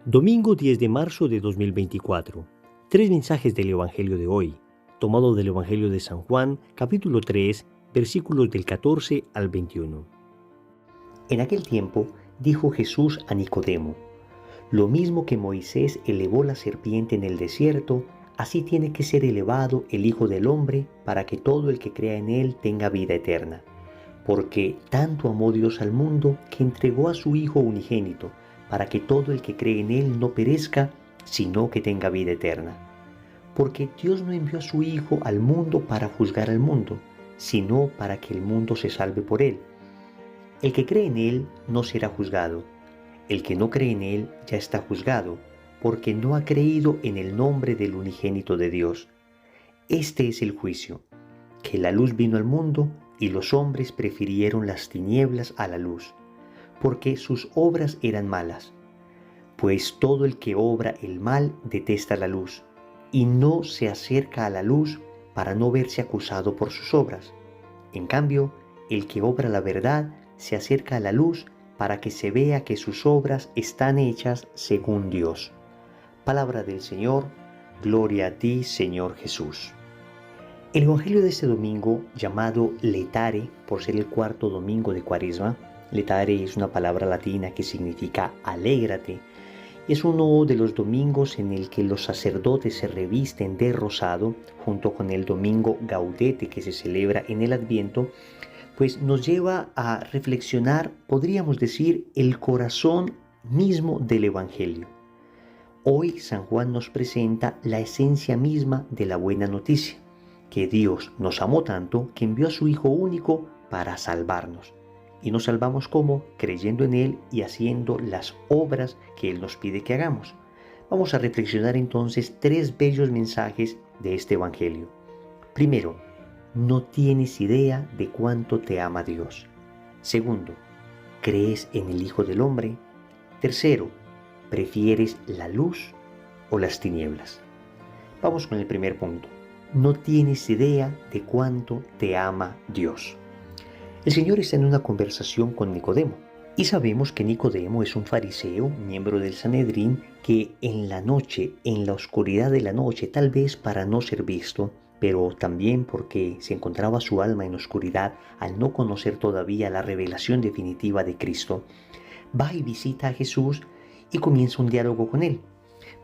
Domingo 10 de marzo de 2024. Tres mensajes del Evangelio de hoy, tomado del Evangelio de San Juan, capítulo 3, versículos del 14 al 21. En aquel tiempo dijo Jesús a Nicodemo: lo mismo que Moisés elevó la serpiente en el desierto, así tiene que ser elevado el Hijo del Hombre para que todo el que crea en él tenga vida eterna. Porque tanto amó Dios al mundo que entregó a su Hijo unigénito, para que todo el que cree en él no perezca, sino que tenga vida eterna. Porque Dios no envió a su Hijo al mundo para juzgar al mundo, sino para que el mundo se salve por él. El que cree en él no será juzgado. El que no cree en él ya está juzgado, porque no ha creído en el nombre del unigénito de Dios. Este es el juicio, que la luz vino al mundo y los hombres prefirieron las tinieblas a la luz, porque sus obras eran malas. Pues todo el que obra el mal detesta la luz, y no se acerca a la luz para no verse acusado por sus obras. En cambio, el que obra la verdad se acerca a la luz para que se vea que sus obras están hechas según Dios. Palabra del Señor, gloria a ti, Señor Jesús. El Evangelio de este domingo, llamado Letare, por ser el cuarto domingo de Cuaresma, Letare es una palabra latina que significa alégrate, y es uno de los domingos en el que los sacerdotes se revisten de rosado, junto con el domingo Gaudete que se celebra en el Adviento, pues nos lleva a reflexionar, podríamos decir, el corazón mismo del Evangelio. Hoy San Juan nos presenta la esencia misma de la buena noticia, que Dios nos amó tanto que envió a su Hijo único para salvarnos. Y nos salvamos ¿cómo? Creyendo en Él y haciendo las obras que Él nos pide que hagamos. Vamos a reflexionar entonces tres bellos mensajes de este Evangelio. Primero, no tienes idea de cuánto te ama Dios. Segundo, ¿crees en el Hijo del Hombre? Tercero, ¿prefieres la luz o las tinieblas? Vamos con el primer punto. No tienes idea de cuánto te ama Dios. El Señor está en una conversación con Nicodemo, y sabemos que Nicodemo es un fariseo, miembro del Sanedrín, que en la noche, en la oscuridad de la noche, tal vez para no ser visto, pero también porque se encontraba su alma en oscuridad al no conocer todavía la revelación definitiva de Cristo, va y visita a Jesús y comienza un diálogo con él.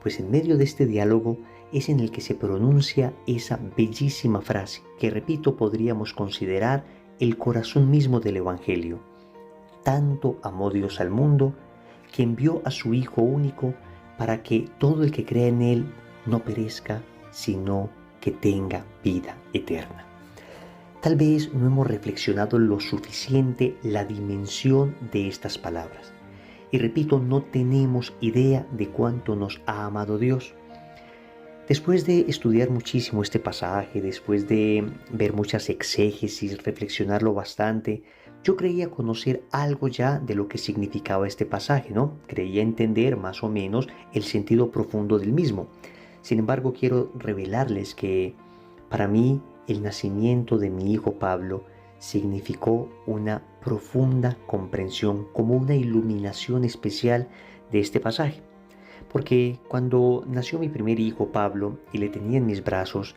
Pues en medio de este diálogo es en el que se pronuncia esa bellísima frase que, repito, podríamos considerar el corazón mismo del Evangelio. Tanto amó Dios al mundo que envió a su Hijo único para que todo el que crea en Él no perezca, sino que tenga vida eterna. Tal vez no hemos reflexionado lo suficiente la dimensión de estas palabras. Y repito, no tenemos idea de cuánto nos ha amado Dios. Después de estudiar muchísimo este pasaje, después de ver muchas exégesis, reflexionarlo bastante, yo creía conocer algo ya de lo que significaba este pasaje, ¿no? Creía entender más o menos el sentido profundo del mismo. Sin embargo, quiero revelarles que para mí el nacimiento de mi hijo Pablo significó una profunda comprensión, como una iluminación especial de este pasaje. Porque cuando nació mi primer hijo Pablo y le tenía en mis brazos,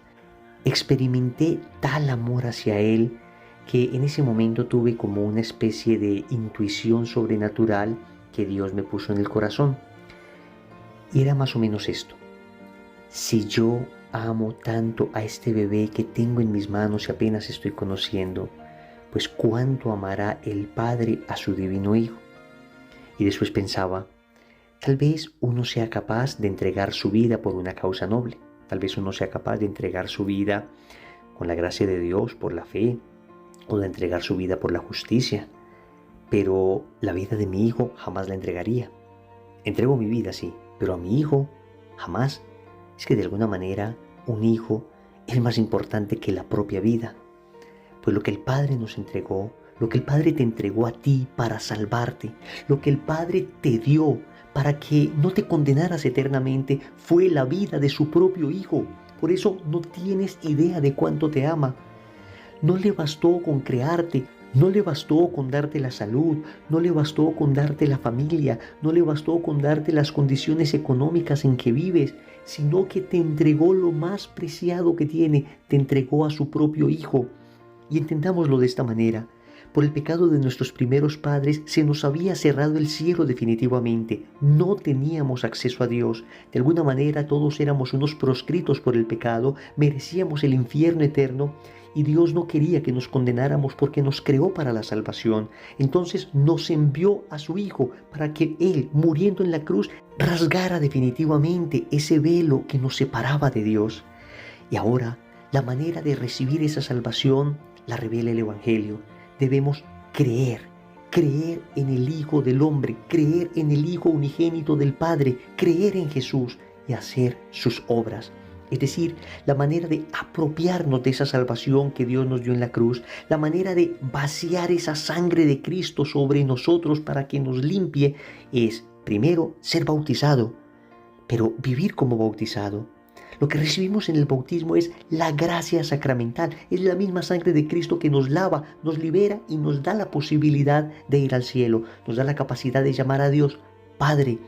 experimenté tal amor hacia él que en ese momento tuve como una especie de intuición sobrenatural que Dios me puso en el corazón. Y era más o menos esto: si yo amo tanto a este bebé que tengo en mis manos y apenas estoy conociendo, pues cuánto amará el Padre a su divino Hijo. Y después pensaba, tal vez uno sea capaz de entregar su vida por una causa noble. Tal vez uno sea capaz de entregar su vida con la gracia de Dios, por la fe, o de entregar su vida por la justicia. Pero la vida de mi hijo jamás la entregaría. Entrego mi vida, sí, pero a mi hijo jamás. Es que de alguna manera un hijo es más importante que la propia vida. Pues lo que el Padre nos entregó, lo que el Padre te entregó a ti para salvarte, lo que el Padre te dio para que no te condenaras eternamente, fue la vida de su propio Hijo. Por eso no tienes idea de cuánto te ama. No le bastó con crearte, No le bastó con darte la salud, no le bastó con darte la familia, no le bastó con darte las condiciones económicas en que vives, sino que te entregó lo más preciado que tiene, te entregó a su propio Hijo. Y entendámoslo de esta manera. Por el pecado de nuestros primeros padres se nos había cerrado el cielo definitivamente. No teníamos acceso a Dios. De alguna manera todos éramos unos proscritos por el pecado, merecíamos el infierno eterno y Dios no quería que nos condenáramos porque nos creó para la salvación. Entonces nos envió a su Hijo para que Él, muriendo en la cruz, rasgara definitivamente ese velo que nos separaba de Dios. Y ahora la manera de recibir esa salvación la revela el Evangelio. Debemos creer en el Hijo del Hombre, creer en el Hijo unigénito del Padre, creer en Jesús y hacer sus obras. Es decir, la manera de apropiarnos de esa salvación que Dios nos dio en la cruz, la manera de vaciar esa sangre de Cristo sobre nosotros para que nos limpie, es primero ser bautizado, pero vivir como bautizado. Lo que recibimos en el bautismo es la gracia sacramental, es la misma sangre de Cristo que nos lava, nos libera y nos da la posibilidad de ir al cielo, nos da la capacidad de llamar a Dios Padre.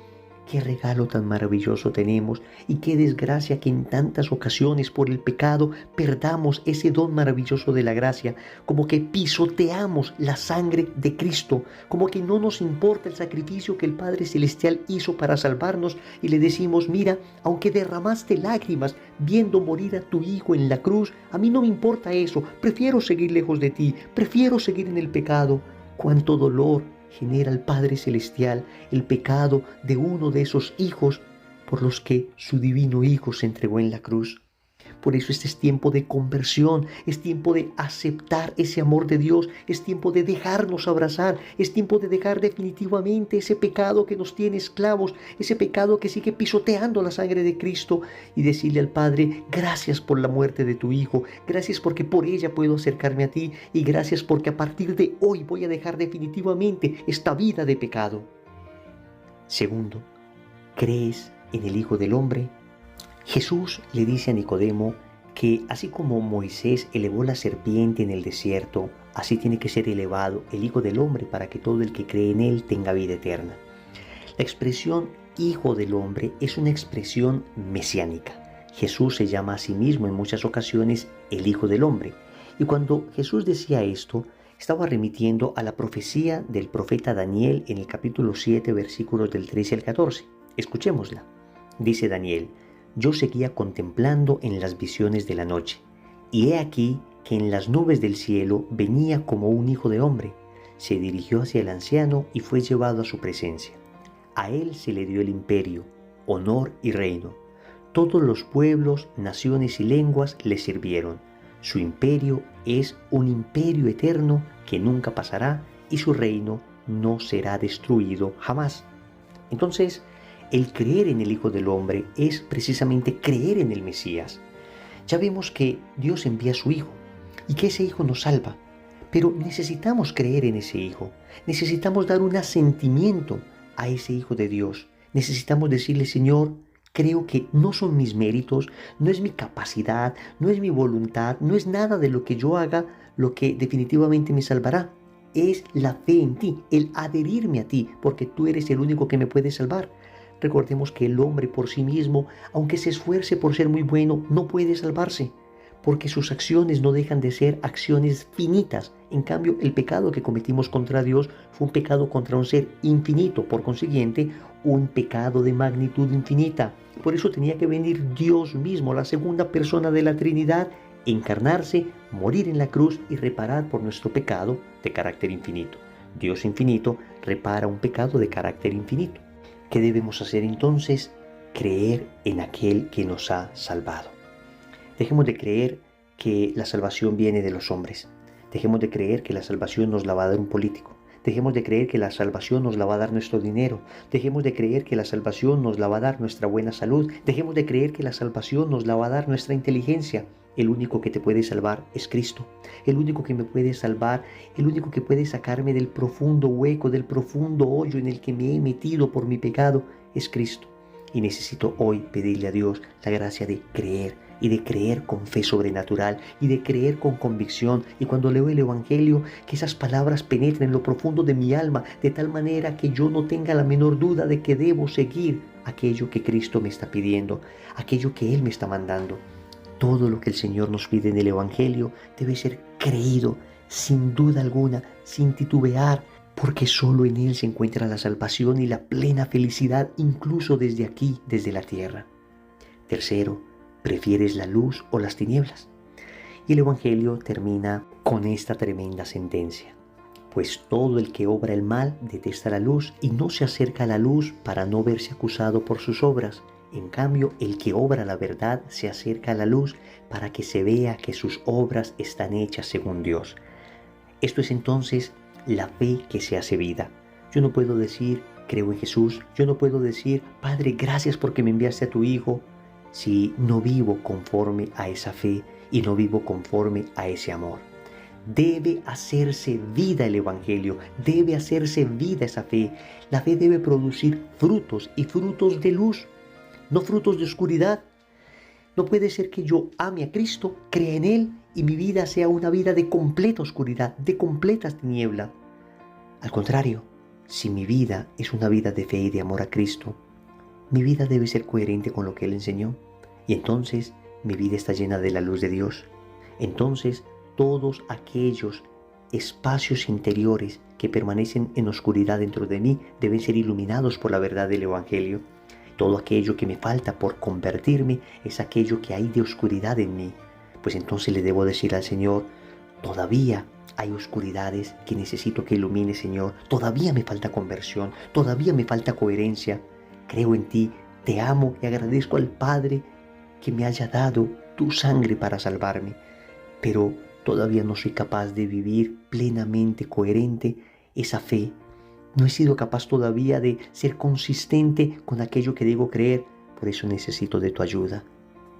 Qué regalo tan maravilloso tenemos y qué desgracia que en tantas ocasiones por el pecado perdamos ese don maravilloso de la gracia, como que pisoteamos la sangre de Cristo, como que no nos importa el sacrificio que el Padre Celestial hizo para salvarnos y le decimos, mira, aunque derramaste lágrimas viendo morir a tu Hijo en la cruz, a mí no me importa eso, prefiero seguir lejos de ti, prefiero seguir en el pecado. Cuánto dolor genera el Padre Celestial el pecado de uno de esos hijos por los que su divino Hijo se entregó en la cruz. Por eso este es tiempo de conversión, es tiempo de aceptar ese amor de Dios, es tiempo de dejarnos abrazar, es tiempo de dejar definitivamente ese pecado que nos tiene esclavos, ese pecado que sigue pisoteando la sangre de Cristo y decirle al Padre, gracias por la muerte de tu Hijo, gracias porque por ella puedo acercarme a ti y gracias porque a partir de hoy voy a dejar definitivamente esta vida de pecado. Segundo, ¿crees en el Hijo del Hombre? Jesús le dice a Nicodemo que así como Moisés elevó la serpiente en el desierto, así tiene que ser elevado el Hijo del Hombre para que todo el que cree en él tenga vida eterna. La expresión Hijo del Hombre es una expresión mesiánica. Jesús se llama a sí mismo en muchas ocasiones el Hijo del Hombre. Y cuando Jesús decía esto, estaba remitiendo a la profecía del profeta Daniel en el capítulo 7, versículos del 13 al 14. Escuchémosla. Dice Daniel, yo seguía contemplando en las visiones de la noche, y he aquí que en las nubes del cielo venía como un hijo de hombre. Se dirigió hacia el anciano y fue llevado a su presencia. A él se le dio el imperio, honor y reino. Todos los pueblos, naciones y lenguas le sirvieron. Su imperio es un imperio eterno que nunca pasará y su reino no será destruido jamás. Entonces, el creer en el Hijo del Hombre es precisamente creer en el Mesías. Ya vemos que Dios envía a su Hijo y que ese Hijo nos salva, pero necesitamos creer en ese Hijo, necesitamos dar un asentimiento a ese Hijo de Dios, necesitamos decirle, Señor, creo que no son mis méritos, no es mi capacidad, no es mi voluntad, no es nada de lo que yo haga lo que definitivamente me salvará. Es la fe en ti, el adherirme a ti, porque tú eres el único que me puede salvar. Recordemos que el hombre por sí mismo, aunque se esfuerce por ser muy bueno, no puede salvarse, porque sus acciones no dejan de ser acciones finitas. En cambio, el pecado que cometimos contra Dios fue un pecado contra un ser infinito, por consiguiente, un pecado de magnitud infinita. Por eso tenía que venir Dios mismo, la segunda persona de la Trinidad, encarnarse, morir en la cruz y reparar por nuestro pecado de carácter infinito. Dios infinito repara un pecado de carácter infinito. ¿Qué debemos hacer entonces? Creer en aquel que nos ha salvado. Dejemos de creer que la salvación viene de los hombres. Dejemos de creer que la salvación nos la va a dar un político. Dejemos de creer que la salvación nos la va a dar nuestro dinero. Dejemos de creer que la salvación nos la va a dar nuestra buena salud. Dejemos de creer que la salvación nos la va a dar nuestra inteligencia. El único que te puede salvar es Cristo. El único que me puede salvar, el único que puede sacarme del profundo hueco, del profundo hoyo en el que me he metido por mi pecado, es Cristo. Y necesito hoy pedirle a Dios la gracia de creer, y de creer con fe sobrenatural y de creer con convicción. Y cuando leo el Evangelio, que esas palabras penetren en lo profundo de mi alma, de tal manera que yo no tenga la menor duda de que debo seguir aquello que Cristo me está pidiendo, aquello que Él me está mandando. Todo lo que el Señor nos pide en el Evangelio debe ser creído, sin duda alguna, sin titubear, porque solo en Él se encuentra la salvación y la plena felicidad, incluso desde aquí, desde la tierra. Tercero, ¿prefieres la luz o las tinieblas? Y el Evangelio termina con esta tremenda sentencia. Pues todo el que obra el mal detesta la luz y no se acerca a la luz para no verse acusado por sus obras. En cambio, el que obra la verdad se acerca a la luz para que se vea que sus obras están hechas según Dios. Esto es entonces la fe que se hace vida. Yo no puedo decir, creo en Jesús. Yo no puedo decir, Padre, gracias porque me enviaste a tu Hijo, si no vivo conforme a esa fe y no vivo conforme a ese amor. Debe hacerse vida el Evangelio, debe hacerse vida esa fe. La fe debe producir frutos y frutos de luz, no frutos de oscuridad. No puede ser que yo ame a Cristo, crea en Él y mi vida sea una vida de completa oscuridad, de completa tiniebla. Al contrario, si mi vida es una vida de fe y de amor a Cristo, mi vida debe ser coherente con lo que Él enseñó. Y entonces mi vida está llena de la luz de Dios. Entonces todos aquellos espacios interiores que permanecen en oscuridad dentro de mí deben ser iluminados por la verdad del Evangelio. Todo aquello que me falta por convertirme es aquello que hay de oscuridad en mí. Pues entonces le debo decir al Señor, todavía hay oscuridades que necesito que ilumine, Señor. Todavía me falta conversión, todavía me falta coherencia. Creo en ti, te amo y agradezco al Padre que me haya dado tu sangre para salvarme. Pero todavía no soy capaz de vivir plenamente coherente esa fe. No he sido capaz todavía de ser consistente con aquello que debo creer. Por eso necesito de tu ayuda.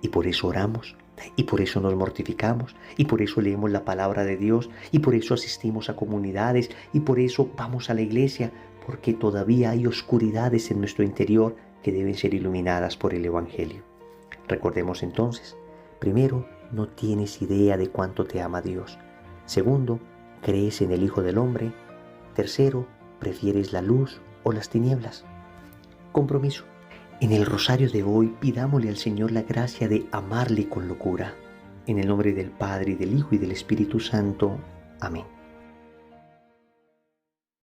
Y por eso oramos. Y por eso nos mortificamos. Y por eso leemos la palabra de Dios. Y por eso asistimos a comunidades. Y por eso vamos a la iglesia. Porque todavía hay oscuridades en nuestro interior que deben ser iluminadas por el Evangelio. Recordemos entonces, primero, no tienes idea de cuánto te ama Dios. Segundo, crees en el Hijo del Hombre. Tercero, ¿prefieres la luz o las tinieblas? Compromiso. En el rosario de hoy pidámosle al Señor la gracia de amarle con locura. En el nombre del Padre, y del Hijo y del Espíritu Santo. Amén.